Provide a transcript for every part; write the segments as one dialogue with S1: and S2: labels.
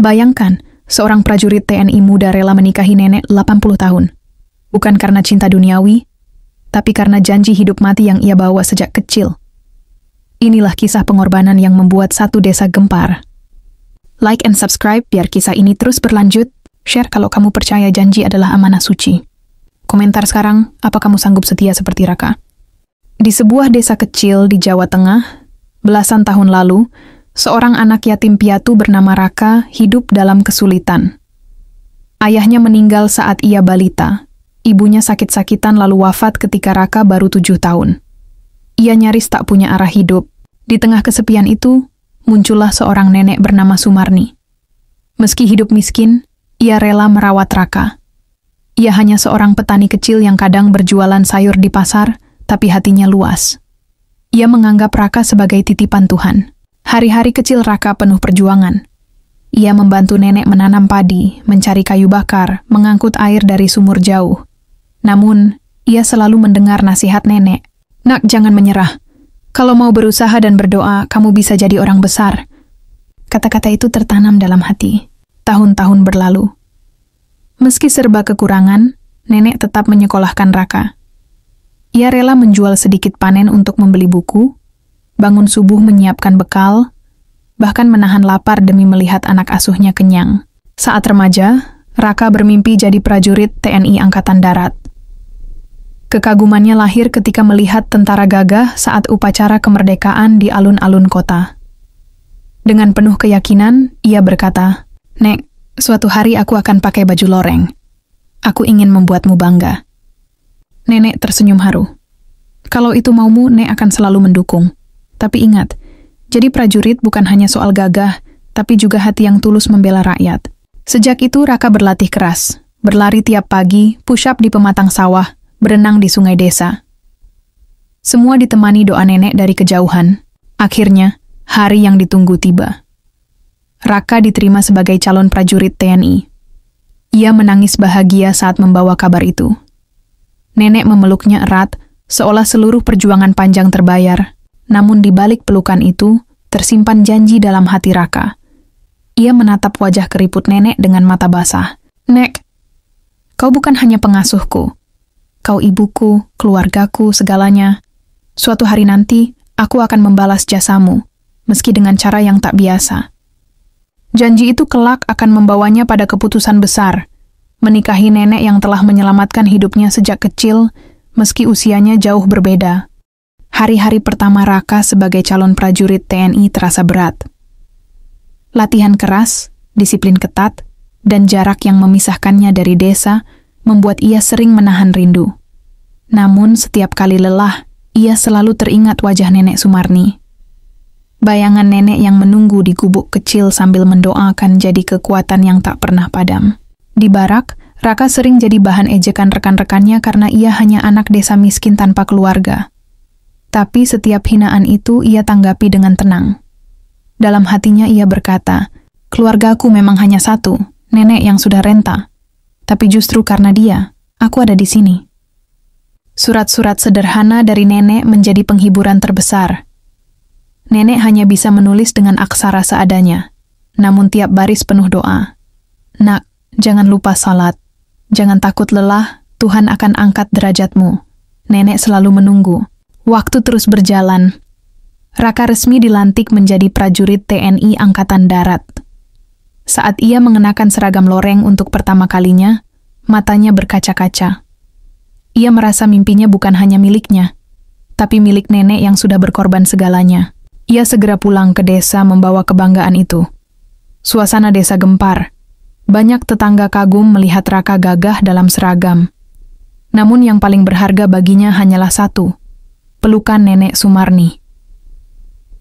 S1: Bayangkan, seorang prajurit TNI muda rela menikahi nenek 80 tahun. Bukan karena cinta duniawi, tapi karena janji hidup mati yang ia bawa sejak kecil. Inilah kisah pengorbanan yang membuat satu desa gempar. Like and subscribe biar kisah ini terus berlanjut. Share kalau kamu percaya janji adalah amanah suci. Komentar sekarang, apa kamu sanggup setia seperti Raka? Di sebuah desa kecil di Jawa Tengah, belasan tahun lalu, seorang anak yatim piatu bernama Raka hidup dalam kesulitan. Ayahnya meninggal saat ia balita. Ibunya sakit-sakitan lalu wafat ketika Raka baru 7 tahun. Ia nyaris tak punya arah hidup. Di tengah kesepian itu, muncullah seorang nenek bernama Sumarni. Meski hidup miskin, ia rela merawat Raka. Ia hanya seorang petani kecil yang kadang berjualan sayur di pasar, tapi hatinya luas. Ia menganggap Raka sebagai titipan Tuhan. Hari-hari kecil Raka penuh perjuangan. Ia membantu nenek menanam padi, mencari kayu bakar, mengangkut air dari sumur jauh. Namun, ia selalu mendengar nasihat nenek. "Nak, jangan menyerah. Kalau mau berusaha dan berdoa, kamu bisa jadi orang besar." Kata-kata itu tertanam dalam hati. Tahun-tahun berlalu. Meski serba kekurangan, nenek tetap menyekolahkan Raka. Ia rela menjual sedikit panen untuk membeli buku, bangun subuh menyiapkan bekal, bahkan menahan lapar demi melihat anak asuhnya kenyang. Saat remaja, Raka bermimpi jadi prajurit TNI Angkatan Darat. Kekagumannya lahir ketika melihat tentara gagah saat upacara kemerdekaan di alun-alun kota. Dengan penuh keyakinan, ia berkata, "Nek, suatu hari aku akan pakai baju loreng. Aku ingin membuatmu bangga." Nenek tersenyum haru. "Kalau itu maumu, Nek akan selalu mendukung. Tapi ingat, jadi prajurit bukan hanya soal gagah, tapi juga hati yang tulus membela rakyat." Sejak itu Raka berlatih keras, berlari tiap pagi, push up di pematang sawah, berenang di sungai desa. Semua ditemani doa nenek dari kejauhan. Akhirnya, hari yang ditunggu tiba. Raka diterima sebagai calon prajurit TNI. Ia menangis bahagia saat membawa kabar itu. Nenek memeluknya erat, seolah seluruh perjuangan panjang terbayar. Namun di balik pelukan itu, tersimpan janji dalam hati Raka. Ia menatap wajah keriput nenek dengan mata basah. "Nek, kau bukan hanya pengasuhku. Kau ibuku, keluargaku, segalanya. Suatu hari nanti, aku akan membalas jasamu, meski dengan cara yang tak biasa." Janji itu kelak akan membawanya pada keputusan besar, menikahi nenek yang telah menyelamatkan hidupnya sejak kecil, meski usianya jauh berbeda. Hari-hari pertama Raka sebagai calon prajurit TNI terasa berat. Latihan keras, disiplin ketat, dan jarak yang memisahkannya dari desa membuat ia sering menahan rindu. Namun setiap kali lelah, ia selalu teringat wajah nenek Sumarni. Bayangan nenek yang menunggu di gubuk kecil sambil mendoakan jadi kekuatan yang tak pernah padam. Di barak, Raka sering jadi bahan ejekan rekan-rekannya karena ia hanya anak desa miskin tanpa keluarga. Tapi setiap hinaan itu ia tanggapi dengan tenang. Dalam hatinya ia berkata, "Keluargaku memang hanya satu, nenek yang sudah renta. Tapi justru karena dia, aku ada di sini." Surat-surat sederhana dari nenek menjadi penghiburan terbesar. Nenek hanya bisa menulis dengan aksara seadanya, namun tiap baris penuh doa. "Nak, jangan lupa salat. Jangan takut lelah, Tuhan akan angkat derajatmu." Nenek selalu menunggu. Waktu terus berjalan. Raka resmi dilantik menjadi prajurit TNI Angkatan Darat. Saat ia mengenakan seragam loreng untuk pertama kalinya, matanya berkaca-kaca. Ia merasa mimpinya bukan hanya miliknya, tapi milik nenek yang sudah berkorban segalanya. Ia segera pulang ke desa membawa kebanggaan itu. Suasana desa gempar. Banyak tetangga kagum melihat Raka gagah dalam seragam. Namun yang paling berharga baginya hanyalah satu, pelukan nenek Sumarni.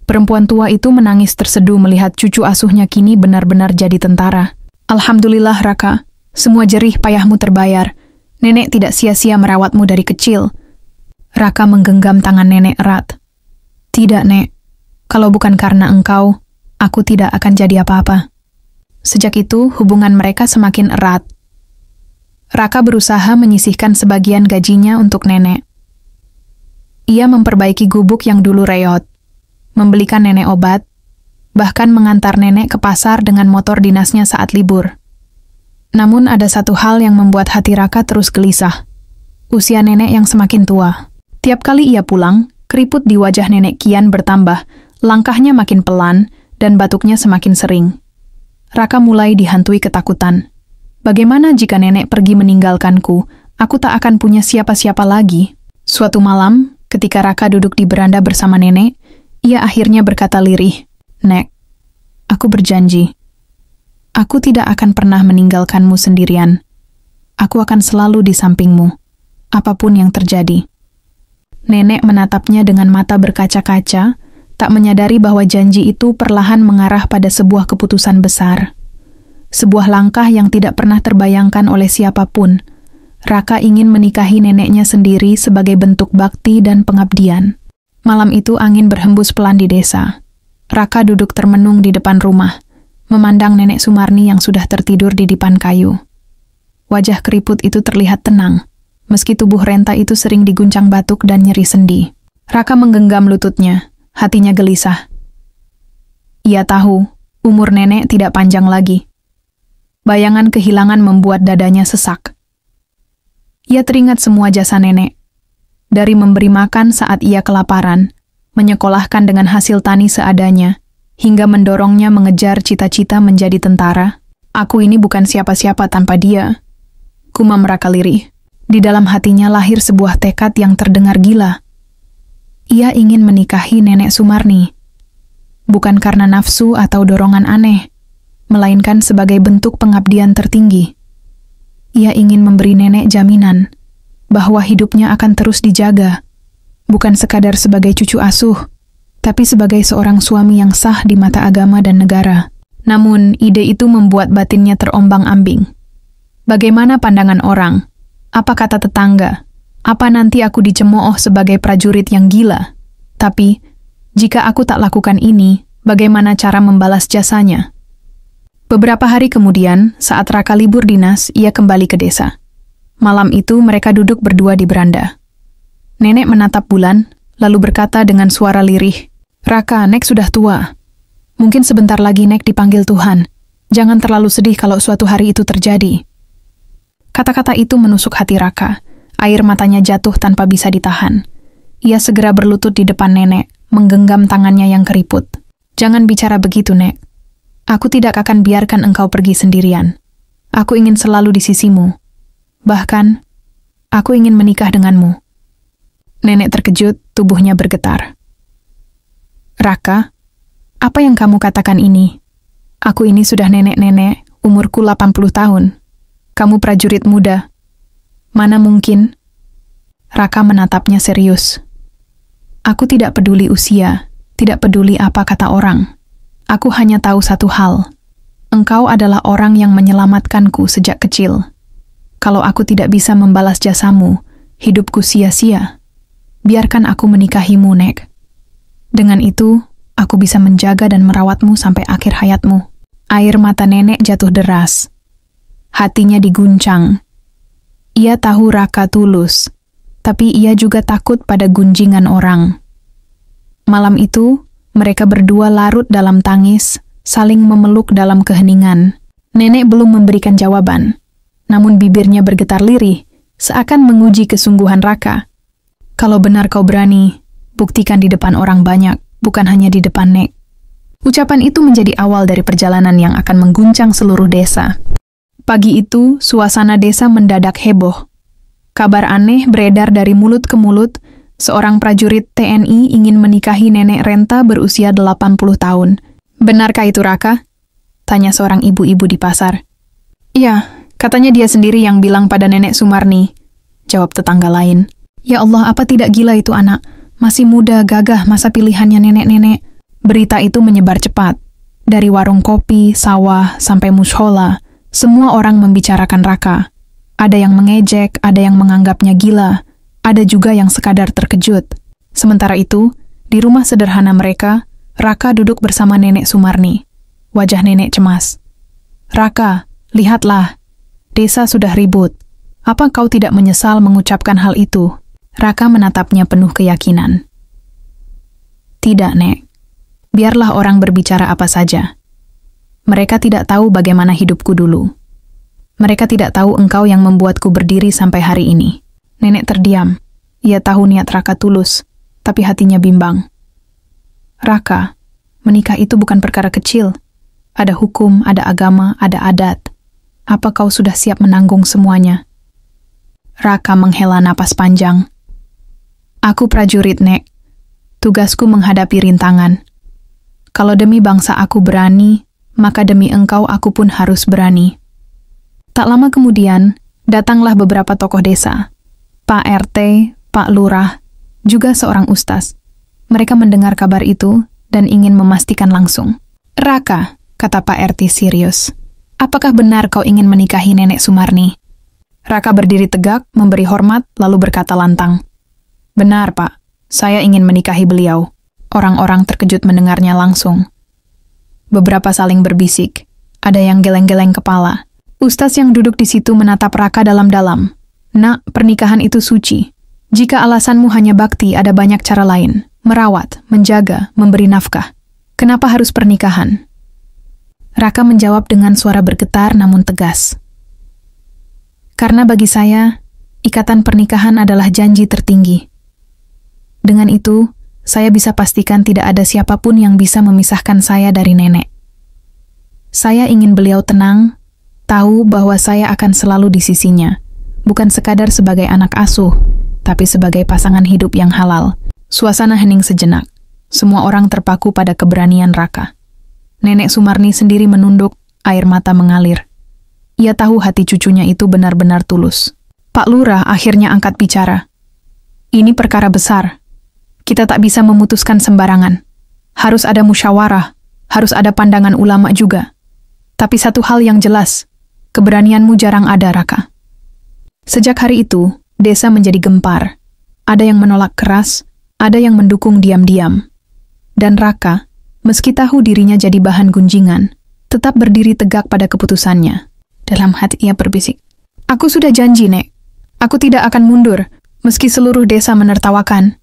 S1: Perempuan tua itu menangis terseduh melihat cucu asuhnya kini benar-benar jadi tentara. "Alhamdulillah Raka, semua jerih payahmu terbayar. Nenek tidak sia-sia merawatmu dari kecil." Raka menggenggam tangan nenek erat. "Tidak, Nek. Kalau bukan karena engkau, aku tidak akan jadi apa-apa." Sejak itu, hubungan mereka semakin erat. Raka berusaha menyisihkan sebagian gajinya untuk nenek. Ia memperbaiki gubuk yang dulu reot, membelikan nenek obat, bahkan mengantar nenek ke pasar dengan motor dinasnya saat libur. Namun ada satu hal yang membuat hati Raka terus gelisah. Usia nenek yang semakin tua. Tiap kali ia pulang, keriput di wajah nenek kian bertambah, langkahnya makin pelan, dan batuknya semakin sering. Raka mulai dihantui ketakutan. Bagaimana jika nenek pergi meninggalkanku? Aku tak akan punya siapa-siapa lagi. Suatu malam, ketika Raka duduk di beranda bersama nenek, ia akhirnya berkata lirih, "Nek, aku berjanji. Aku tidak akan pernah meninggalkanmu sendirian. Aku akan selalu di sampingmu, apapun yang terjadi." Nenek menatapnya dengan mata berkaca-kaca, tak menyadari bahwa janji itu perlahan mengarah pada sebuah keputusan besar. Sebuah langkah yang tidak pernah terbayangkan oleh siapapun. Raka ingin menikahi neneknya sendiri sebagai bentuk bakti dan pengabdian. Malam itu angin berhembus pelan di desa. Raka duduk termenung di depan rumah, memandang nenek Sumarni yang sudah tertidur di dipan kayu. Wajah keriput itu terlihat tenang, meski tubuh renta itu sering diguncang batuk dan nyeri sendi. Raka menggenggam lututnya, hatinya gelisah. Ia tahu, umur nenek tidak panjang lagi. Bayangan kehilangan membuat dadanya sesak. Ia teringat semua jasa nenek. Dari memberi makan saat ia kelaparan, menyekolahkan dengan hasil tani seadanya, hingga mendorongnya mengejar cita-cita menjadi tentara. Aku ini bukan siapa-siapa tanpa dia. Gumam Raka lirih. Di dalam hatinya lahir sebuah tekad yang terdengar gila. Ia ingin menikahi nenek Sumarni. Bukan karena nafsu atau dorongan aneh, melainkan sebagai bentuk pengabdian tertinggi. Ia ingin memberi nenek jaminan bahwa hidupnya akan terus dijaga, bukan sekadar sebagai cucu asuh, tapi sebagai seorang suami yang sah di mata agama dan negara. Namun, ide itu membuat batinnya terombang-ambing. Bagaimana pandangan orang? Apa kata tetangga? Apa nanti aku dicemooh sebagai prajurit yang gila? Tapi, jika aku tak lakukan ini, bagaimana cara membalas jasanya? Beberapa hari kemudian, saat Raka libur dinas, ia kembali ke desa. Malam itu mereka duduk berdua di beranda. Nenek menatap bulan, lalu berkata dengan suara lirih, "Raka, Nek sudah tua. Mungkin sebentar lagi Nek dipanggil Tuhan. Jangan terlalu sedih kalau suatu hari itu terjadi." Kata-kata itu menusuk hati Raka. Air matanya jatuh tanpa bisa ditahan. Ia segera berlutut di depan nenek, menggenggam tangannya yang keriput. "Jangan bicara begitu, Nek. Aku tidak akan biarkan engkau pergi sendirian. Aku ingin selalu di sisimu. Bahkan, aku ingin menikah denganmu." Nenek terkejut, tubuhnya bergetar. "Raka, apa yang kamu katakan ini? Aku ini sudah nenek-nenek, umurku 80 tahun. Kamu prajurit muda. Mana mungkin?" Raka menatapnya serius. "Aku tidak peduli usia, tidak peduli apa kata orang. Aku hanya tahu satu hal. Engkau adalah orang yang menyelamatkanku sejak kecil. Kalau aku tidak bisa membalas jasamu, hidupku sia-sia. Biarkan aku menikahimu, Nek. Dengan itu, aku bisa menjaga dan merawatmu sampai akhir hayatmu." Air mata nenek jatuh deras. Hatinya diguncang. Ia tahu Raka tulus, tapi ia juga takut pada gunjingan orang. Malam itu, mereka berdua larut dalam tangis, saling memeluk dalam keheningan. Nenek belum memberikan jawaban, namun bibirnya bergetar lirih, seakan menguji kesungguhan Raka. "Kalau benar kau berani, buktikan di depan orang banyak, bukan hanya di depan Nek." Ucapan itu menjadi awal dari perjalanan yang akan mengguncang seluruh desa. Pagi itu, suasana desa mendadak heboh. Kabar aneh beredar dari mulut ke mulut. Seorang prajurit TNI ingin menikahi nenek renta berusia 80 tahun. "Benarkah itu, Raka?" tanya seorang ibu-ibu di pasar. "Iya, katanya dia sendiri yang bilang pada nenek Sumarni," jawab tetangga lain. "Ya Allah, apa tidak gila itu anak? Masih muda, gagah, masa pilihannya nenek-nenek." Berita itu menyebar cepat. Dari warung kopi, sawah, sampai mushola, semua orang membicarakan Raka. Ada yang mengejek, ada yang menganggapnya gila. Ada juga yang sekadar terkejut. Sementara itu, di rumah sederhana mereka, Raka duduk bersama nenek Sumarni. Wajah nenek cemas. "Raka, lihatlah. Desa sudah ribut. Apa kau tidak menyesal mengucapkan hal itu?" Raka menatapnya penuh keyakinan. "Tidak, Nek. Biarlah orang berbicara apa saja. Mereka tidak tahu bagaimana hidupku dulu. Mereka tidak tahu engkau yang membuatku berdiri sampai hari ini. Nenek terdiam. Ia tahu niat Raka tulus, tapi hatinya bimbang. Raka, menikah itu bukan perkara kecil. Ada hukum, ada agama, ada adat. Apa kau sudah siap menanggung semuanya? Raka menghela napas panjang. Aku prajurit, Nek. Tugasku menghadapi rintangan. Kalau demi bangsa aku berani, maka demi engkau aku pun harus berani. Tak lama kemudian, datanglah beberapa tokoh desa. Pak RT, Pak Lurah, juga seorang ustaz. Mereka mendengar kabar itu dan ingin memastikan langsung. Raka, kata Pak RT serius. Apakah benar kau ingin menikahi Nenek Sumarni? Raka berdiri tegak, memberi hormat, lalu berkata lantang. Benar, Pak. Saya ingin menikahi beliau. Orang-orang terkejut mendengarnya langsung. Beberapa saling berbisik. Ada yang geleng-geleng kepala. Ustaz yang duduk di situ menatap Raka dalam-dalam. Nak, pernikahan itu suci. Jika alasanmu hanya bakti, ada banyak cara lain. Merawat, menjaga, memberi nafkah. Kenapa harus pernikahan? Raka menjawab dengan suara bergetar namun tegas. Karena bagi saya, ikatan pernikahan adalah janji tertinggi. Dengan itu, saya bisa pastikan tidak ada siapapun yang bisa memisahkan saya dari nenek. Saya ingin beliau tenang, tahu bahwa saya akan selalu di sisinya, bukan sekadar sebagai anak asuh, tapi sebagai pasangan hidup yang halal. Suasana hening sejenak. Semua orang terpaku pada keberanian Raka. Nenek Sumarni sendiri menunduk, air mata mengalir. Ia tahu hati cucunya itu benar-benar tulus. Pak Lurah akhirnya angkat bicara. Ini perkara besar. Kita tak bisa memutuskan sembarangan. Harus ada musyawarah, harus ada pandangan ulama juga. Tapi satu hal yang jelas, keberanianmu jarang ada, Raka. Sejak hari itu, desa menjadi gempar. Ada yang menolak keras, ada yang mendukung diam-diam. Dan Raka, meski tahu dirinya jadi bahan gunjingan, tetap berdiri tegak pada keputusannya. Dalam hati ia berbisik, aku sudah janji, Nek. Aku tidak akan mundur, meski seluruh desa menertawakan.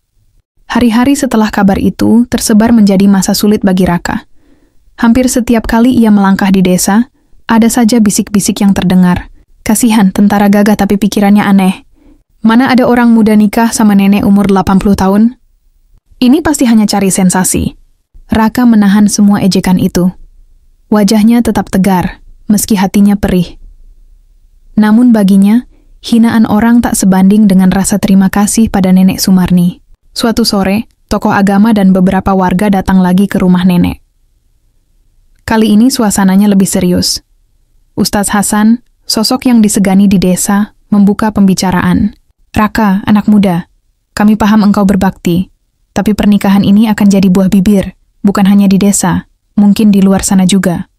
S1: Hari-hari setelah kabar itu tersebar menjadi masa sulit bagi Raka. Hampir setiap kali ia melangkah di desa, ada saja bisik-bisik yang terdengar. Kasihan tentara gagah tapi pikirannya aneh. Mana ada orang muda nikah sama nenek umur 80 tahun? Ini pasti hanya cari sensasi. Raka menahan semua ejekan itu. Wajahnya tetap tegar, meski hatinya perih. Namun baginya, hinaan orang tak sebanding dengan rasa terima kasih pada Nenek Sumarni. Suatu sore, tokoh agama dan beberapa warga datang lagi ke rumah nenek. Kali ini suasananya lebih serius. Ustaz Hasan, sosok yang disegani di desa, membuka pembicaraan. Raka, anak muda, kami paham engkau berbakti, tapi pernikahan ini akan jadi buah bibir, bukan hanya di desa, mungkin di luar sana juga.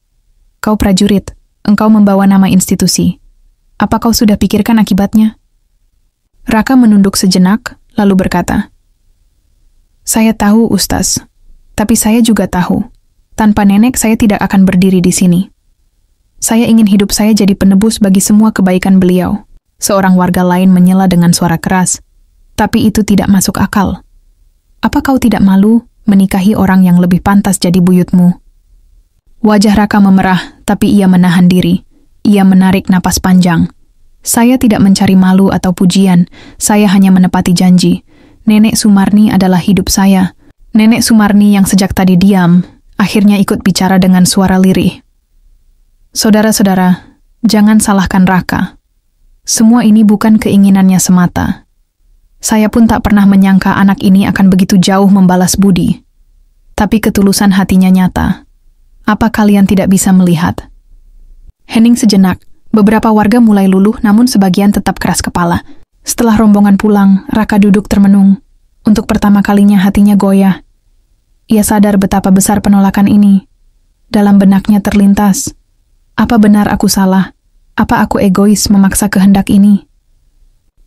S1: Kau prajurit, engkau membawa nama institusi. Apa kau sudah pikirkan akibatnya? Raka menunduk sejenak, lalu berkata, saya tahu, Ustaz, tapi saya juga tahu, tanpa nenek saya tidak akan berdiri di sini. Saya ingin hidup saya jadi penebus bagi semua kebaikan beliau. Seorang warga lain menyela dengan suara keras, tapi itu tidak masuk akal. Apa kau tidak malu menikahi orang yang lebih pantas jadi buyutmu? Wajah Raka memerah, tapi ia menahan diri. Ia menarik napas panjang. Saya tidak mencari malu atau pujian, saya hanya menepati janji. Nenek Sumarni adalah hidup saya. Nenek Sumarni yang sejak tadi diam, akhirnya ikut bicara dengan suara lirih. Saudara-saudara, jangan salahkan Raka. Semua ini bukan keinginannya semata. Saya pun tak pernah menyangka anak ini akan begitu jauh membalas budi. Tapi ketulusan hatinya nyata. Apa kalian tidak bisa melihat? Hening sejenak, beberapa warga mulai luluh namun sebagian tetap keras kepala. Setelah rombongan pulang, Raka duduk termenung. Untuk pertama kalinya hatinya goyah. Ia sadar betapa besar penolakan ini. Dalam benaknya terlintas, apa benar aku salah? Apa aku egois memaksa kehendak ini?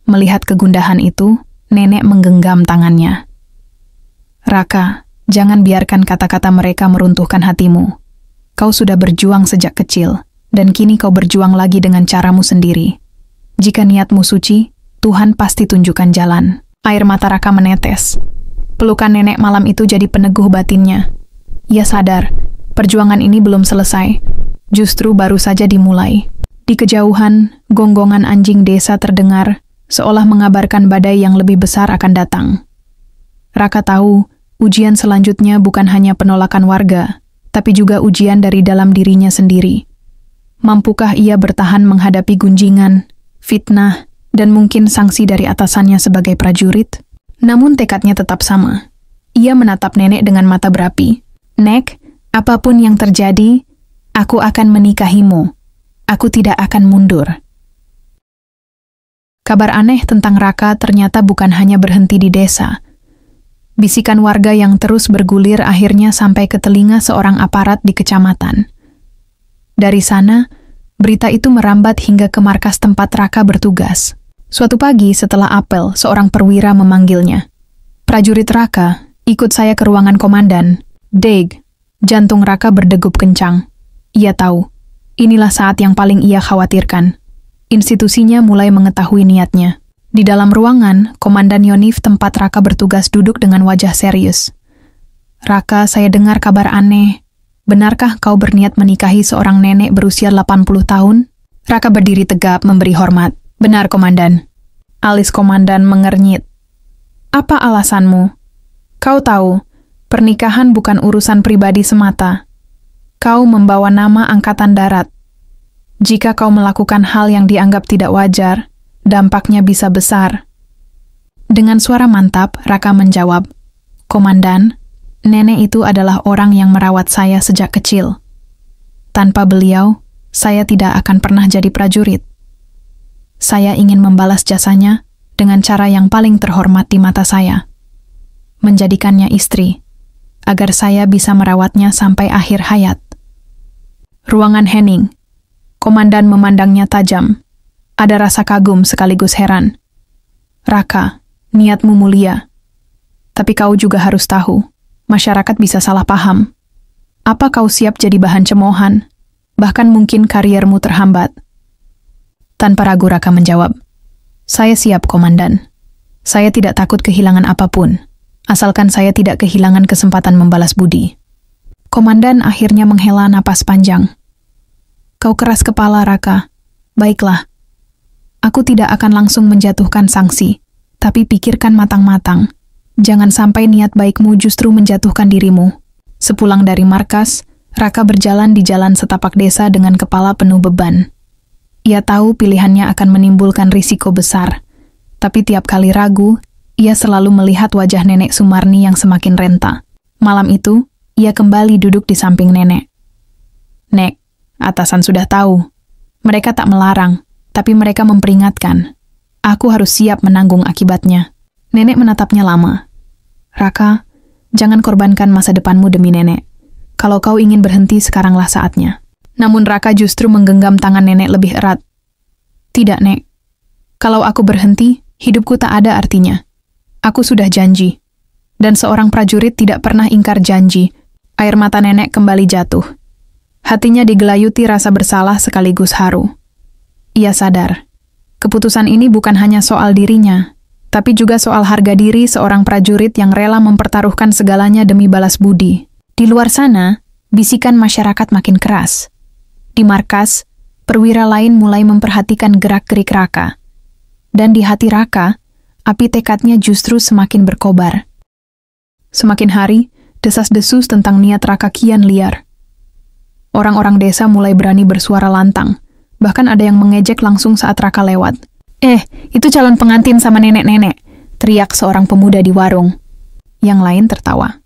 S1: Melihat kegundahan itu, nenek menggenggam tangannya. Raka, jangan biarkan kata-kata mereka meruntuhkan hatimu. Kau sudah berjuang sejak kecil, dan kini kau berjuang lagi dengan caramu sendiri. Jika niatmu suci, Tuhan pasti tunjukkan jalan. Air mata Raka menetes. Pelukan nenek malam itu jadi peneguh batinnya. Ia sadar, perjuangan ini belum selesai, justru baru saja dimulai. Di kejauhan, gonggongan anjing desa terdengar, seolah mengabarkan badai yang lebih besar akan datang. Raka tahu, ujian selanjutnya bukan hanya penolakan warga, tapi juga ujian dari dalam dirinya sendiri. Mampukah ia bertahan menghadapi gunjingan, fitnah, dan mungkin sanksi dari atasannya sebagai prajurit? Namun tekadnya tetap sama. Ia menatap nenek dengan mata berapi. "Nek, apapun yang terjadi, aku akan menikahimu. Aku tidak akan mundur." Kabar aneh tentang Raka ternyata bukan hanya berhenti di desa. Bisikan warga yang terus bergulir akhirnya sampai ke telinga seorang aparat di kecamatan. Dari sana, berita itu merambat hingga ke markas tempat Raka bertugas. Suatu pagi setelah apel, seorang perwira memanggilnya. "Prajurit Raka, ikut saya ke ruangan komandan." "Deg." Jantung Raka berdegup kencang. Ia tahu, inilah saat yang paling ia khawatirkan. Institusinya mulai mengetahui niatnya. Di dalam ruangan, Komandan Yonif tempat Raka bertugas duduk dengan wajah serius. "Raka, saya dengar kabar aneh. Benarkah kau berniat menikahi seorang nenek berusia 80 tahun? Raka berdiri tegap memberi hormat. "Benar, Komandan." Alis Komandan mengernyit. "Apa alasanmu? Kau tahu, pernikahan bukan urusan pribadi semata. Kau membawa nama Angkatan Darat. Jika kau melakukan hal yang dianggap tidak wajar, dampaknya bisa besar." Dengan suara mantap, Raka menjawab, "Komandan, nenek itu adalah orang yang merawat saya sejak kecil. Tanpa beliau, saya tidak akan pernah jadi prajurit. Saya ingin membalas jasanya dengan cara yang paling terhormat di mata saya. Menjadikannya istri, agar saya bisa merawatnya sampai akhir hayat." Ruangan hening. Komandan memandangnya tajam. Ada rasa kagum sekaligus heran. "Raka, niatmu mulia. Tapi kau juga harus tahu, masyarakat bisa salah paham. Apa kau siap jadi bahan cemoohan? Bahkan mungkin kariermu terhambat." Tanpa ragu Raka menjawab, "Saya siap, Komandan. Saya tidak takut kehilangan apapun, asalkan saya tidak kehilangan kesempatan membalas budi." Komandan akhirnya menghela napas panjang. "Kau keras kepala, Raka. Baiklah. Aku tidak akan langsung menjatuhkan sanksi, tapi pikirkan matang-matang. Jangan sampai niat baikmu justru menjatuhkan dirimu." Sepulang dari markas, Raka berjalan di jalan setapak desa dengan kepala penuh beban. Ia tahu pilihannya akan menimbulkan risiko besar, tapi tiap kali ragu, ia selalu melihat wajah nenek Sumarni yang semakin renta. Malam itu, ia kembali duduk di samping nenek. "Nek, atasan sudah tahu. Mereka tak melarang, tapi mereka memperingatkan. Aku harus siap menanggung akibatnya." Nenek menatapnya lama. "Raka, jangan korbankan masa depanmu demi nenek. Kalau kau ingin berhenti, sekaranglah saatnya." Namun Raka justru menggenggam tangan nenek lebih erat. "Tidak, Nek. Kalau aku berhenti, hidupku tak ada artinya. Aku sudah janji. Dan seorang prajurit tidak pernah ingkar janji." Air mata nenek kembali jatuh. Hatinya digelayuti rasa bersalah sekaligus haru. Ia sadar, keputusan ini bukan hanya soal dirinya, tapi juga soal harga diri seorang prajurit yang rela mempertaruhkan segalanya demi balas budi. Di luar sana, bisikan masyarakat makin keras. Di markas, perwira lain mulai memperhatikan gerak-gerik Raka. Dan di hati Raka, api tekadnya justru semakin berkobar. Semakin hari, desas-desus tentang niat Raka kian liar. Orang-orang desa mulai berani bersuara lantang, bahkan ada yang mengejek langsung saat Raka lewat. Itu calon pengantin sama nenek-nenek," teriak seorang pemuda di warung. Yang lain tertawa.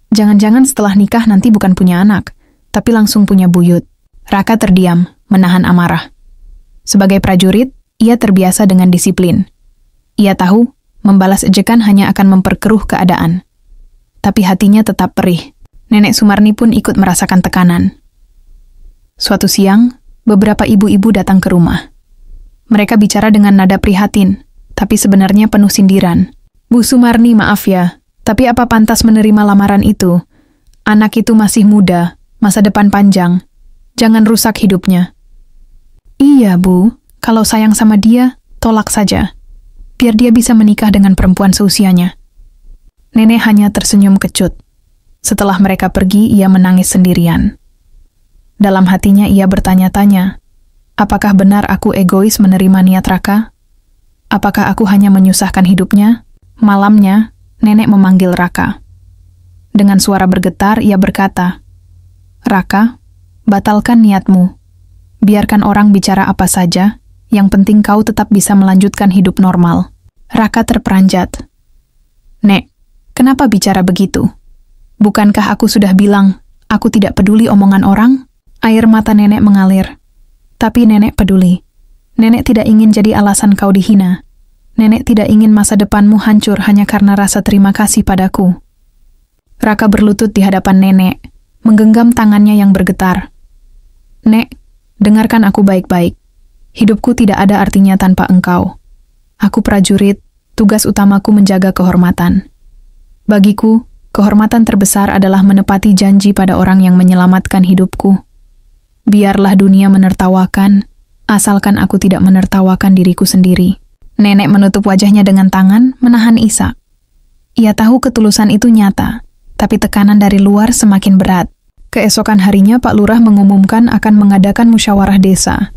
S1: Jangan-jangan setelah nikah nanti bukan punya anak, tapi langsung punya buyut. Raka terdiam, menahan amarah. Sebagai prajurit, ia terbiasa dengan disiplin. Ia tahu, membalas ejekan hanya akan memperkeruh keadaan. Tapi hatinya tetap perih. Nenek Sumarni pun ikut merasakan tekanan. Suatu siang, beberapa ibu-ibu datang ke rumah. Mereka bicara dengan nada prihatin, tapi sebenarnya penuh sindiran. "Bu Sumarni, maaf ya, tapi apa pantas menerima lamaran itu? Anak itu masih muda, masa depan panjang. Jangan rusak hidupnya." "Iya, Bu. Kalau sayang sama dia, tolak saja. Biar dia bisa menikah dengan perempuan seusianya." Nenek hanya tersenyum kecut. Setelah mereka pergi, ia menangis sendirian. Dalam hatinya ia bertanya-tanya, apakah benar aku egois menerima niat Raka? Apakah aku hanya menyusahkan hidupnya? Malamnya, nenek memanggil Raka. Dengan suara bergetar, ia berkata, Raka, batalkan niatmu. Biarkan orang bicara apa saja, yang penting kau tetap bisa melanjutkan hidup normal. Raka terperanjat. Nek, kenapa bicara begitu? Bukankah aku sudah bilang, aku tidak peduli omongan orang? Air mata nenek mengalir. Tapi nenek peduli. Nenek tidak ingin jadi alasan kau dihina. Nenek tidak ingin masa depanmu hancur hanya karena rasa terima kasih padaku. Raka berlutut di hadapan nenek, menggenggam tangannya yang bergetar. Nek, dengarkan aku baik-baik. Hidupku tidak ada artinya tanpa engkau. Aku prajurit, tugas utamaku menjaga kehormatan. Bagiku, kehormatan terbesar adalah menepati janji pada orang yang menyelamatkan hidupku. Biarlah dunia menertawakan, asalkan aku tidak menertawakan diriku sendiri. Nenek menutup wajahnya dengan tangan, menahan isak. Ia tahu ketulusan itu nyata, tapi tekanan dari luar semakin berat. Keesokan harinya Pak Lurah mengumumkan akan mengadakan musyawarah desa.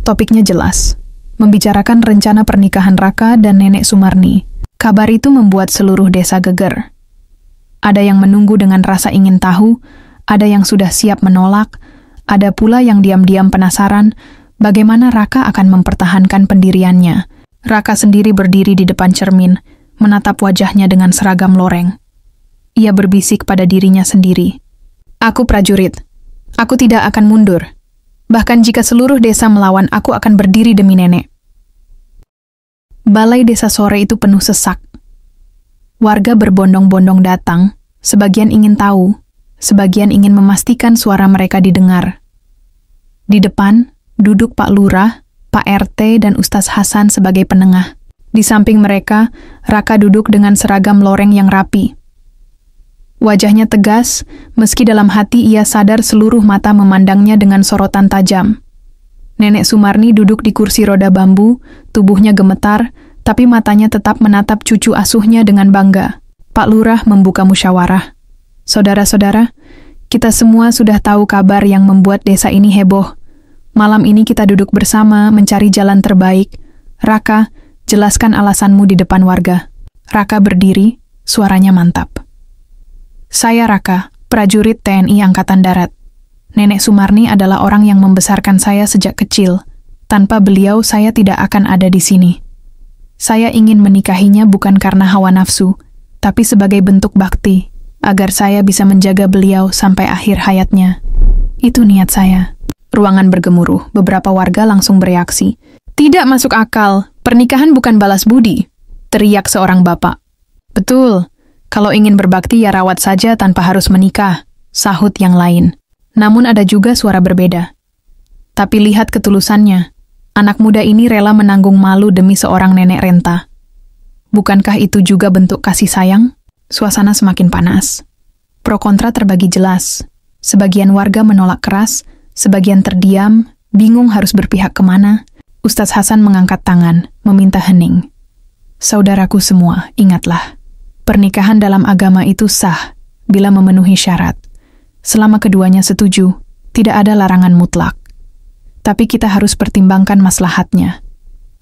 S1: Topiknya jelas, membicarakan rencana pernikahan Raka dan Nenek Sumarni. Kabar itu membuat seluruh desa geger. Ada yang menunggu dengan rasa ingin tahu, ada yang sudah siap menolak, ada pula yang diam-diam penasaran bagaimana Raka akan mempertahankan pendiriannya. Raka sendiri berdiri di depan cermin, menatap wajahnya dengan seragam loreng. Ia berbisik pada dirinya sendiri. Aku prajurit. Aku tidak akan mundur. Bahkan jika seluruh desa melawan, aku akan berdiri demi nenek. Balai desa sore itu penuh sesak. Warga berbondong-bondong datang, sebagian ingin tahu, sebagian ingin memastikan suara mereka didengar. Di depan, duduk Pak Lurah, Pak RT, dan Ustaz Hasan sebagai penengah. Di samping mereka, Raka duduk dengan seragam loreng yang rapi. Wajahnya tegas, meski dalam hati ia sadar seluruh mata memandangnya dengan sorotan tajam. Nenek Sumarni duduk di kursi roda bambu, tubuhnya gemetar, tapi matanya tetap menatap cucu asuhnya dengan bangga. Pak Lurah membuka musyawarah. Saudara-saudara, kita semua sudah tahu kabar yang membuat desa ini heboh. Malam ini kita duduk bersama mencari jalan terbaik. Raka, jelaskan alasanmu di depan warga. Raka berdiri, suaranya mantap. Saya Raka, prajurit TNI Angkatan Darat. Nenek Sumarni adalah orang yang membesarkan saya sejak kecil. Tanpa beliau, saya tidak akan ada di sini. Saya ingin menikahinya bukan karena hawa nafsu, tapi sebagai bentuk bakti, agar saya bisa menjaga beliau sampai akhir hayatnya. Itu niat saya. Ruangan bergemuruh, beberapa warga langsung bereaksi. Tidak masuk akal, pernikahan bukan balas budi, teriak seorang bapak. Betul. Kalau ingin berbakti ya rawat saja tanpa harus menikah, sahut yang lain. Namun ada juga suara berbeda. Tapi lihat ketulusannya. Anak muda ini rela menanggung malu demi seorang nenek renta. Bukankah itu juga bentuk kasih sayang? Suasana semakin panas. Pro kontra terbagi jelas. Sebagian warga menolak keras, sebagian terdiam, bingung harus berpihak kemana. Ustaz Hasan mengangkat tangan, meminta hening. Saudaraku semua, ingatlah. Pernikahan dalam agama itu sah bila memenuhi syarat. Selama keduanya setuju, tidak ada larangan mutlak. Tapi kita harus pertimbangkan maslahatnya.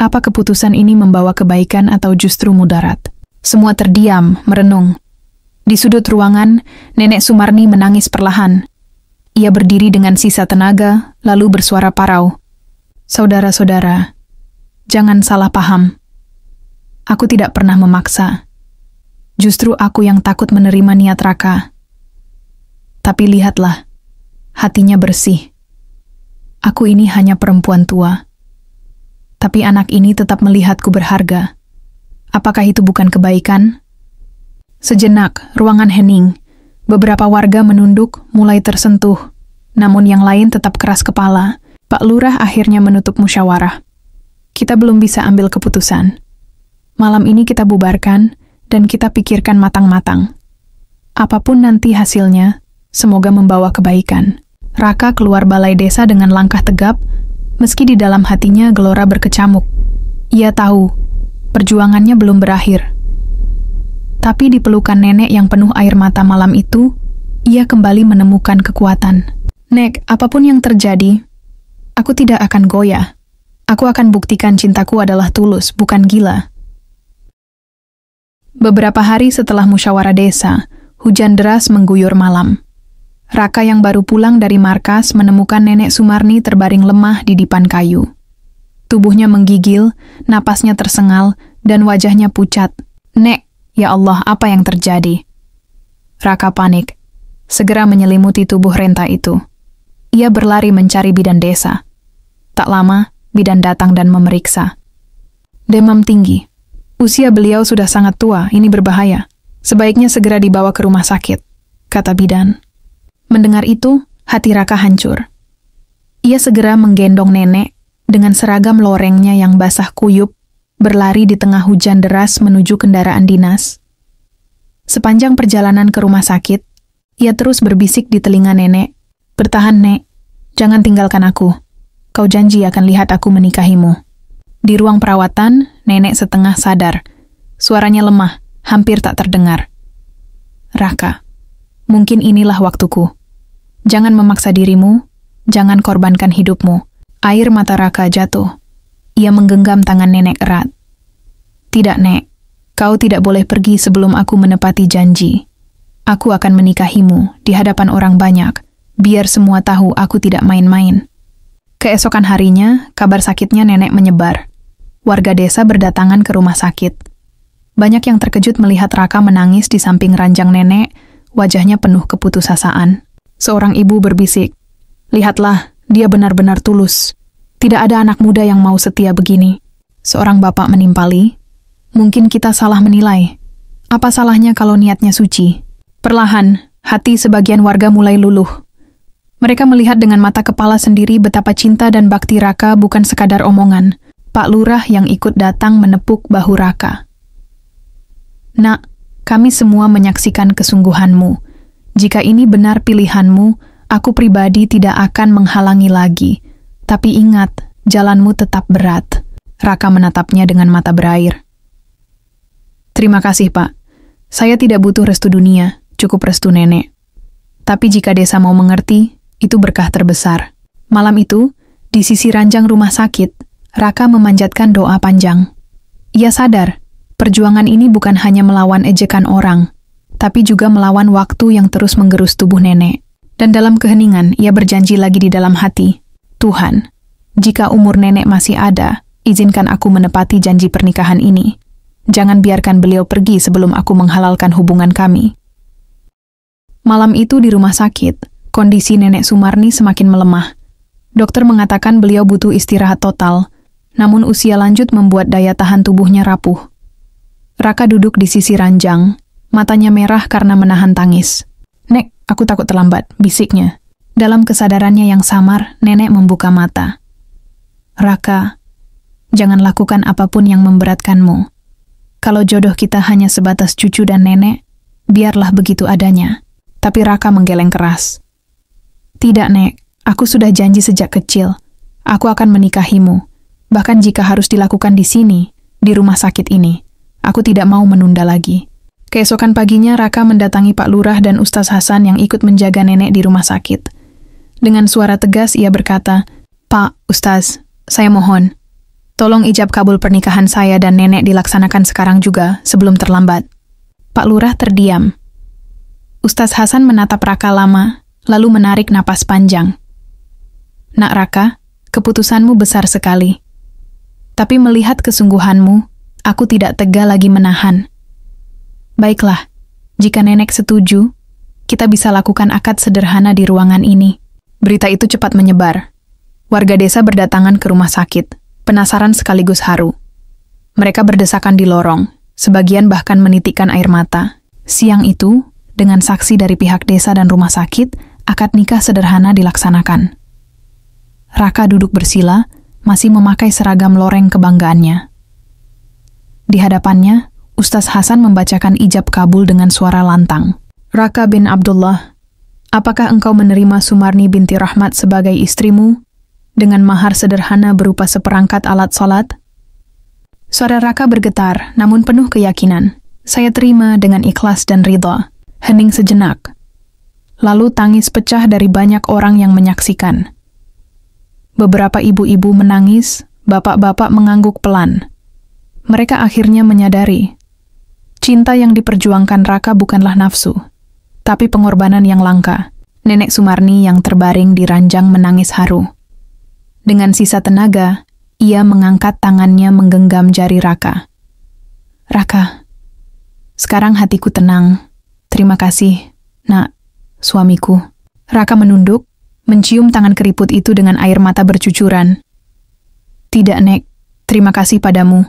S1: Apa keputusan ini membawa kebaikan atau justru mudarat? Semua terdiam, merenung. Di sudut ruangan, Nenek Sumarni menangis perlahan. Ia berdiri dengan sisa tenaga, lalu bersuara parau. Saudara-saudara, jangan salah paham. Aku tidak pernah memaksa. Justru aku yang takut menerima niat Raka. Tapi lihatlah, hatinya bersih. Aku ini hanya perempuan tua. Tapi anak ini tetap melihatku berharga. Apakah itu bukan kebaikan? Sejenak, ruangan hening. Beberapa warga menunduk, mulai tersentuh. Namun yang lain tetap keras kepala. Pak Lurah akhirnya menutup musyawarah. Kita belum bisa ambil keputusan. Malam ini kita bubarkan, dan kita pikirkan matang-matang. Apapun nanti hasilnya, semoga membawa kebaikan. Raka keluar balai desa dengan langkah tegap, meski di dalam hatinya gelora berkecamuk. Ia tahu, perjuangannya belum berakhir. Tapi di pelukan nenek yang penuh air mata malam itu, ia kembali menemukan kekuatan. Nek, apapun yang terjadi, aku tidak akan goyah. Aku akan buktikan cintaku adalah tulus, bukan gila. Beberapa hari setelah musyawarah desa, hujan deras mengguyur malam. Raka yang baru pulang dari markas menemukan Nenek Sumarni terbaring lemah di dipan kayu. Tubuhnya menggigil, napasnya tersengal, dan wajahnya pucat. "Nek, ya Allah, apa yang terjadi?" Raka panik, segera menyelimuti tubuh renta itu. Ia berlari mencari bidan desa. Tak lama, bidan datang dan memeriksa. Demam tinggi. Usia beliau sudah sangat tua, ini berbahaya. Sebaiknya segera dibawa ke rumah sakit, kata bidan. Mendengar itu, hati Raka hancur. Ia segera menggendong nenek dengan seragam lorengnya yang basah kuyup, berlari di tengah hujan deras menuju kendaraan dinas. Sepanjang perjalanan ke rumah sakit, ia terus berbisik di telinga nenek, "Bertahan, Nek. Jangan tinggalkan aku. Kau janji akan lihat aku menikahimu." Di ruang perawatan, nenek setengah sadar. Suaranya lemah, hampir tak terdengar. "Raka, mungkin inilah waktuku. Jangan memaksa dirimu, jangan korbankan hidupmu." Air mata Raka jatuh. Ia menggenggam tangan nenek erat. "Tidak, Nek. Kau tidak boleh pergi sebelum aku menepati janji. Aku akan menikahimu di hadapan orang banyak, biar semua tahu aku tidak main-main." Keesokan harinya, kabar sakitnya nenek menyebar. Warga desa berdatangan ke rumah sakit. Banyak yang terkejut melihat Raka menangis di samping ranjang nenek, wajahnya penuh keputusasaan. Seorang ibu berbisik, "Lihatlah, dia benar-benar tulus. Tidak ada anak muda yang mau setia begini." Seorang bapak menimpali, "Mungkin kita salah menilai. Apa salahnya kalau niatnya suci?" Perlahan, hati sebagian warga mulai luluh. Mereka melihat dengan mata kepala sendiri betapa cinta dan bakti Raka bukan sekadar omongan. Pak Lurah yang ikut datang menepuk bahu Raka. "Nak, kami semua menyaksikan kesungguhanmu. Jika ini benar pilihanmu, aku pribadi tidak akan menghalangi lagi. Tapi ingat, jalanmu tetap berat." Raka menatapnya dengan mata berair. "Terima kasih, Pak. Saya tidak butuh restu dunia, cukup restu nenek. Tapi jika desa mau mengerti, itu berkah terbesar." Malam itu, di sisi ranjang rumah sakit, Raka memanjatkan doa panjang. Ia sadar, perjuangan ini bukan hanya melawan ejekan orang, tapi juga melawan waktu yang terus menggerus tubuh nenek. Dan dalam keheningan, ia berjanji lagi di dalam hati, "Tuhan, jika umur nenek masih ada, izinkan aku menepati janji pernikahan ini. Jangan biarkan beliau pergi sebelum aku menghalalkan hubungan kami." Malam itu di rumah sakit, kondisi Nenek Sumarni semakin melemah. Dokter mengatakan beliau butuh istirahat total, namun usia lanjut membuat daya tahan tubuhnya rapuh. Raka duduk di sisi ranjang, matanya merah karena menahan tangis. "Nek, aku takut terlambat," bisiknya. Dalam kesadarannya yang samar, nenek membuka mata. "Raka, jangan lakukan apapun yang memberatkanmu. Kalau jodoh kita hanya sebatas cucu dan nenek, biarlah begitu adanya." Tapi Raka menggeleng keras. "Tidak, Nek. Aku sudah janji sejak kecil. Aku akan menikahimu. Bahkan jika harus dilakukan di sini, di rumah sakit ini. Aku tidak mau menunda lagi." Keesokan paginya, Raka mendatangi Pak Lurah dan Ustaz Hasan yang ikut menjaga nenek di rumah sakit. Dengan suara tegas, ia berkata, "Pak, Ustaz, saya mohon. Tolong ijab kabul pernikahan saya dan nenek dilaksanakan sekarang juga, sebelum terlambat." Pak Lurah terdiam. Ustaz Hasan menatap Raka lama, lalu menarik napas panjang. "Nak Raka, keputusanmu besar sekali. Tapi melihat kesungguhanmu, aku tidak tega lagi menahan. Baiklah, jika nenek setuju, kita bisa lakukan akad sederhana di ruangan ini." Berita itu cepat menyebar. Warga desa berdatangan ke rumah sakit, penasaran sekaligus haru. Mereka berdesakan di lorong, sebagian bahkan menitikkan air mata. Siang itu, dengan saksi dari pihak desa dan rumah sakit, akad nikah sederhana dilaksanakan. Raka duduk bersila, masih memakai seragam loreng kebanggaannya. Di hadapannya, Ustaz Hasan membacakan ijab kabul dengan suara lantang. "Raka bin Abdullah, apakah engkau menerima Sumarni binti Rahmat sebagai istrimu dengan mahar sederhana berupa seperangkat alat salat?" Suara Raka bergetar, namun penuh keyakinan. "Saya terima dengan ikhlas dan ridha." Hening sejenak. lalu tangis pecah dari banyak orang yang menyaksikan. Beberapa ibu-ibu menangis, bapak-bapak mengangguk pelan. Mereka akhirnya menyadari, cinta yang diperjuangkan Raka bukanlah nafsu, tapi pengorbanan yang langka. Nenek Sumarni yang terbaring di ranjang menangis haru. Dengan sisa tenaga, ia mengangkat tangannya menggenggam jari Raka. Raka, sekarang hatiku tenang. Terima kasih, nak, suamiku. Raka menunduk, mencium tangan keriput itu dengan air mata bercucuran. Tidak, Nek. Terima kasih padamu.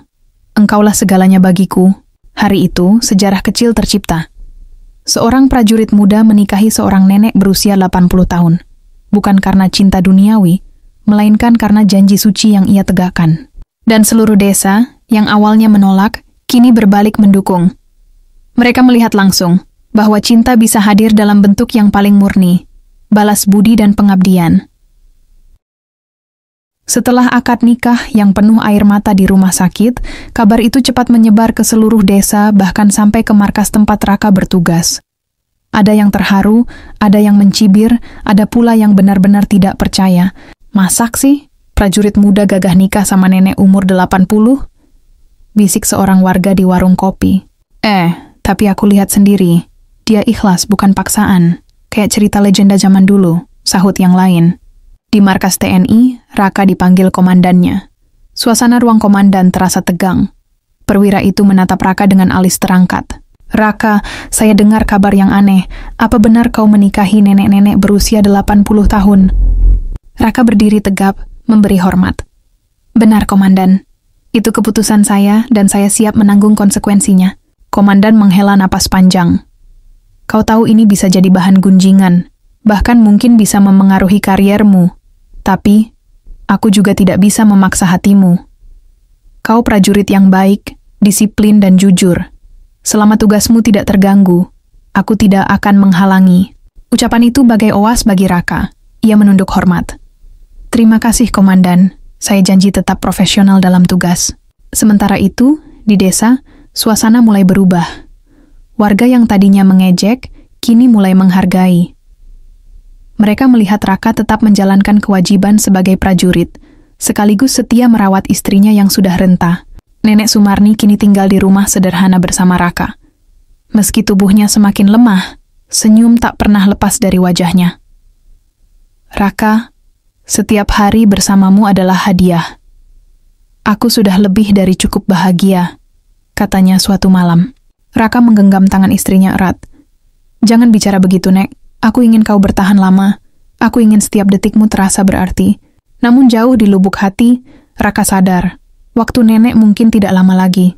S1: Engkaulah segalanya bagiku. Hari itu, sejarah kecil tercipta. Seorang prajurit muda menikahi seorang nenek berusia 80 tahun. Bukan karena cinta duniawi, melainkan karena janji suci yang ia tegakkan. Dan seluruh desa, yang awalnya menolak, kini berbalik mendukung. Mereka melihat langsung bahwa cinta bisa hadir dalam bentuk yang paling murni, balas budi dan pengabdian. Setelah akad nikah yang penuh air mata di rumah sakit, kabar itu cepat menyebar ke seluruh desa, bahkan sampai ke markas tempat Raka bertugas. Ada yang terharu, ada yang mencibir, ada pula yang benar-benar tidak percaya. Masak sih, prajurit muda gagah nikah sama nenek umur 80? Bisik seorang warga di warung kopi. Tapi aku lihat sendiri. Dia ikhlas, bukan paksaan. Kayak cerita legenda zaman dulu, sahut yang lain. Di markas TNI, Raka dipanggil komandannya. Suasana ruang komandan terasa tegang. Perwira itu menatap Raka dengan alis terangkat. Raka, saya dengar kabar yang aneh. Apa benar kau menikahi nenek-nenek berusia 80 tahun? Raka berdiri tegap, memberi hormat. Benar, komandan. Itu keputusan saya dan saya siap menanggung konsekuensinya. Komandan menghela napas panjang. Kau tahu ini bisa jadi bahan gunjingan, bahkan mungkin bisa memengaruhi kariermu. Tapi, aku juga tidak bisa memaksa hatimu. Kau prajurit yang baik, disiplin dan jujur. Selama tugasmu tidak terganggu, aku tidak akan menghalangi. Ucapan itu bagai oas bagi Raka. Ia menunduk hormat. Terima kasih, komandan. Saya janji tetap profesional dalam tugas. Sementara itu, di desa, suasana mulai berubah. Warga yang tadinya mengejek, kini mulai menghargai. Mereka melihat Raka tetap menjalankan kewajiban sebagai prajurit, sekaligus setia merawat istrinya yang sudah renta. Nenek Sumarni kini tinggal di rumah sederhana bersama Raka. Meski tubuhnya semakin lemah, senyum tak pernah lepas dari wajahnya. Raka, setiap hari bersamamu adalah hadiah. Aku sudah lebih dari cukup bahagia, katanya suatu malam. Raka menggenggam tangan istrinya erat. Jangan bicara begitu, Nek. Aku ingin kau bertahan lama. Aku ingin setiap detikmu terasa berarti. Namun jauh di lubuk hati, Raka sadar. Waktu nenek mungkin tidak lama lagi.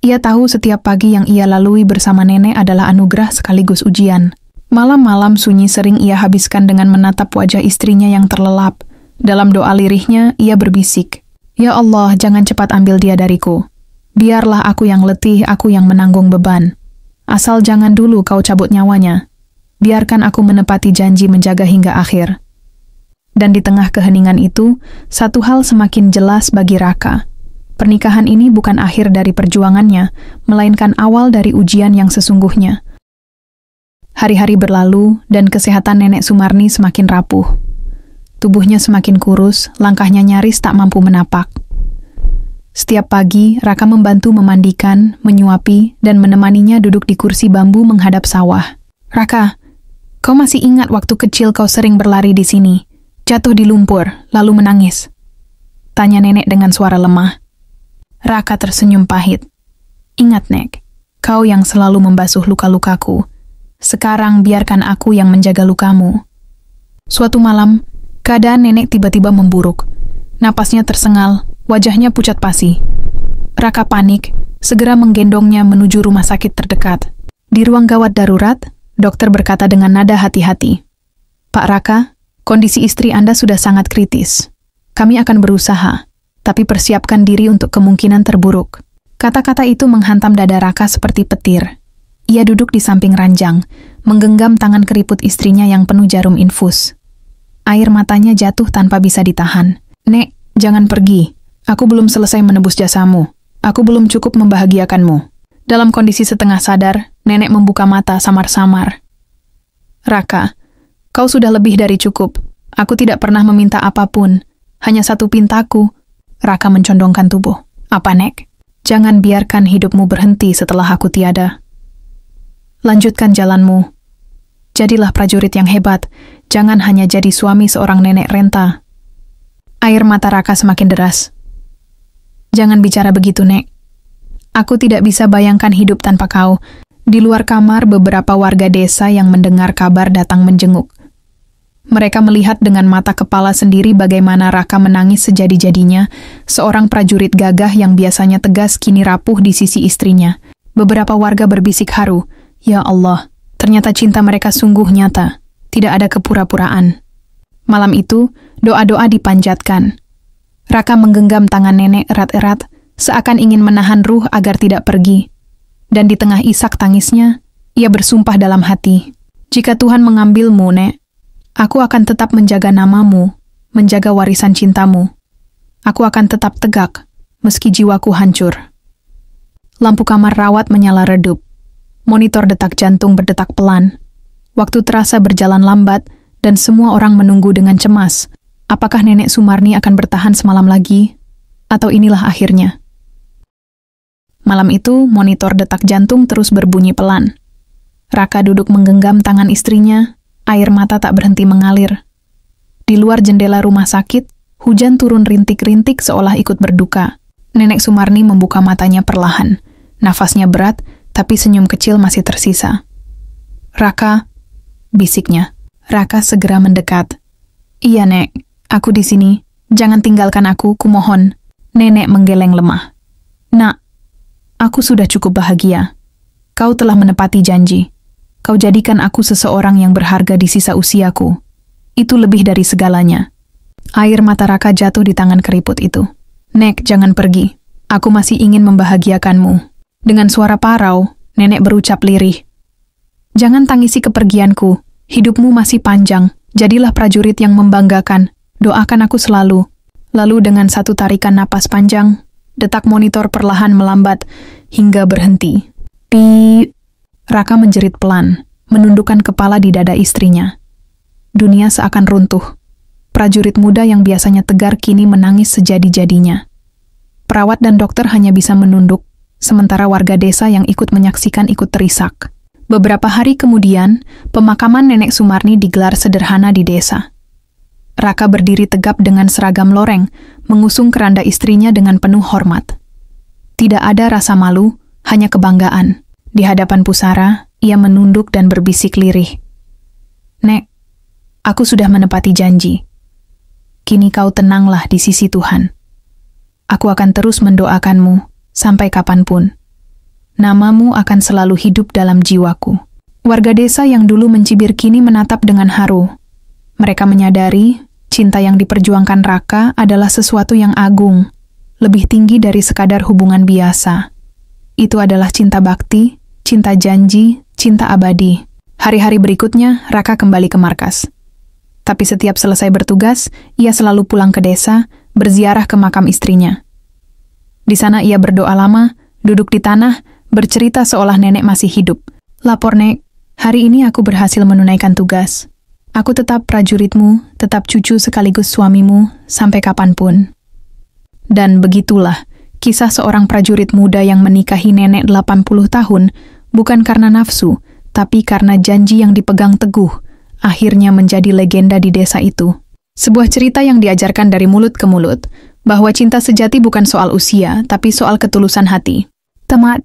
S1: Ia tahu setiap pagi yang ia lalui bersama nenek adalah anugerah sekaligus ujian. Malam-malam sunyi sering ia habiskan dengan menatap wajah istrinya yang terlelap. Dalam doa lirihnya, ia berbisik. Ya Allah, jangan cepat ambil dia dariku. Biarlah aku yang letih, aku yang menanggung beban. Asal jangan dulu kau cabut nyawanya. Biarkan aku menepati janji menjaga hingga akhir. Dan di tengah keheningan itu, satu hal semakin jelas bagi Raka. Pernikahan ini bukan akhir dari perjuangannya, melainkan awal dari ujian yang sesungguhnya. Hari-hari berlalu, dan kesehatan nenek Sumarni semakin rapuh. Tubuhnya semakin kurus, langkahnya nyaris tak mampu menapak. Setiap pagi, Raka membantu memandikan, menyuapi, dan menemaninya duduk di kursi bambu menghadap sawah. Raka, kau masih ingat waktu kecil kau sering berlari di sini, jatuh di lumpur, lalu menangis? Tanya nenek dengan suara lemah. Raka tersenyum pahit. Ingat, Nek, kau yang selalu membasuh luka-lukaku. Sekarang biarkan aku yang menjaga lukamu. Suatu malam, keadaan nenek tiba-tiba memburuk. Napasnya tersengal, wajahnya pucat pasi. Raka panik, segera menggendongnya menuju rumah sakit terdekat. Di ruang gawat darurat, dokter berkata dengan nada hati-hati. Pak Raka, kondisi istri Anda sudah sangat kritis. Kami akan berusaha, tapi persiapkan diri untuk kemungkinan terburuk. Kata-kata itu menghantam dada Raka seperti petir. Ia duduk di samping ranjang, menggenggam tangan keriput istrinya yang penuh jarum infus. Air matanya jatuh tanpa bisa ditahan. Nek, jangan pergi. Aku belum selesai menebus jasamu. Aku belum cukup membahagiakanmu. Dalam kondisi setengah sadar, nenek membuka mata samar-samar. Raka, Kau sudah lebih dari cukup. Aku tidak pernah meminta apapun. Hanya satu pintaku. Raka mencondongkan tubuh. Apa, Nek? Jangan biarkan hidupmu berhenti setelah aku tiada. Lanjutkan jalanmu. Jadilah prajurit yang hebat. Jangan hanya jadi suami seorang nenek renta. Air mata Raka semakin deras. Jangan bicara begitu, Nek. Aku tidak bisa bayangkan hidup tanpa kau. Di luar kamar, beberapa warga desa yang mendengar kabar datang menjenguk. Mereka melihat dengan mata kepala sendiri bagaimana Raka menangis sejadi-jadinya, seorang prajurit gagah yang biasanya tegas kini rapuh di sisi istrinya. Beberapa warga berbisik haru, "Ya Allah, ternyata cinta mereka sungguh nyata, tidak ada kepura-puraan." Malam itu, doa-doa dipanjatkan. Raka menggenggam tangan nenek erat-erat, seakan ingin menahan ruh agar tidak pergi. Dan di tengah isak tangisnya, ia bersumpah dalam hati, "Jika Tuhan mengambilmu, Nek, aku akan tetap menjaga namamu, menjaga warisan cintamu. Aku akan tetap tegak, meski jiwaku hancur." Lampu kamar rawat menyala redup. Monitor detak jantung berdetak pelan. Waktu terasa berjalan lambat, dan semua orang menunggu dengan cemas. Apakah Nenek Sumarni akan bertahan semalam lagi? Atau inilah akhirnya? Malam itu, monitor detak jantung terus berbunyi pelan. Raka duduk menggenggam tangan istrinya, air mata tak berhenti mengalir. Di luar jendela rumah sakit, hujan turun rintik-rintik seolah ikut berduka. Nenek Sumarni membuka matanya perlahan. Nafasnya berat, tapi senyum kecil masih tersisa. "Raka," bisiknya. Raka segera mendekat. "Iya, Nek, aku di sini. Jangan tinggalkan aku, kumohon." Nenek menggeleng lemah. "Nak, aku sudah cukup bahagia. Kau telah menepati janji. Kau jadikan aku seseorang yang berharga di sisa usiaku. Itu lebih dari segalanya." Air mata Raka jatuh di tangan keriput itu. "Nek, jangan pergi. Aku masih ingin membahagiakanmu." Dengan suara parau, nenek berucap lirih. "Jangan tangisi kepergianku. Hidupmu masih panjang. Jadilah prajurit yang membanggakan. Doakan aku selalu." Lalu dengan satu tarikan napas panjang, detak monitor perlahan melambat hingga berhenti. Piip. Raka menjerit pelan, menundukkan kepala di dada istrinya. Dunia seakan runtuh. Prajurit muda yang biasanya tegar kini menangis sejadi-jadinya. Perawat dan dokter hanya bisa menunduk, sementara warga desa yang ikut menyaksikan ikut terisak. Beberapa hari kemudian, pemakaman Nenek Sumarni digelar sederhana di desa. Raka berdiri tegap dengan seragam loreng, mengusung keranda istrinya dengan penuh hormat. Tidak ada rasa malu, hanya kebanggaan. Di hadapan pusara, ia menunduk dan berbisik lirih. "Nek, aku sudah menepati janji. Kini kau tenanglah di sisi Tuhan. Aku akan terus mendoakanmu sampai kapanpun. Namamu akan selalu hidup dalam jiwaku." Warga desa yang dulu mencibir kini menatap dengan haru. Mereka menyadari cinta yang diperjuangkan Raka adalah sesuatu yang agung, lebih tinggi dari sekadar hubungan biasa. Itu adalah cinta bakti, cinta janji, cinta abadi. Hari-hari berikutnya, Raka kembali ke markas. Tapi setiap selesai bertugas, ia selalu pulang ke desa, berziarah ke makam istrinya. Di sana ia berdoa lama, duduk di tanah, bercerita seolah nenek masih hidup. "Lapor, Nek, hari ini aku berhasil menunaikan tugas. Aku tetap prajuritmu, tetap cucu sekaligus suamimu, sampai kapanpun." Dan begitulah, kisah seorang prajurit muda yang menikahi nenek 80 tahun, bukan karena nafsu, tapi karena janji yang dipegang teguh, akhirnya menjadi legenda di desa itu. Sebuah cerita yang diajarkan dari mulut ke mulut, bahwa cinta sejati bukan soal usia, tapi soal ketulusan hati. Tamat.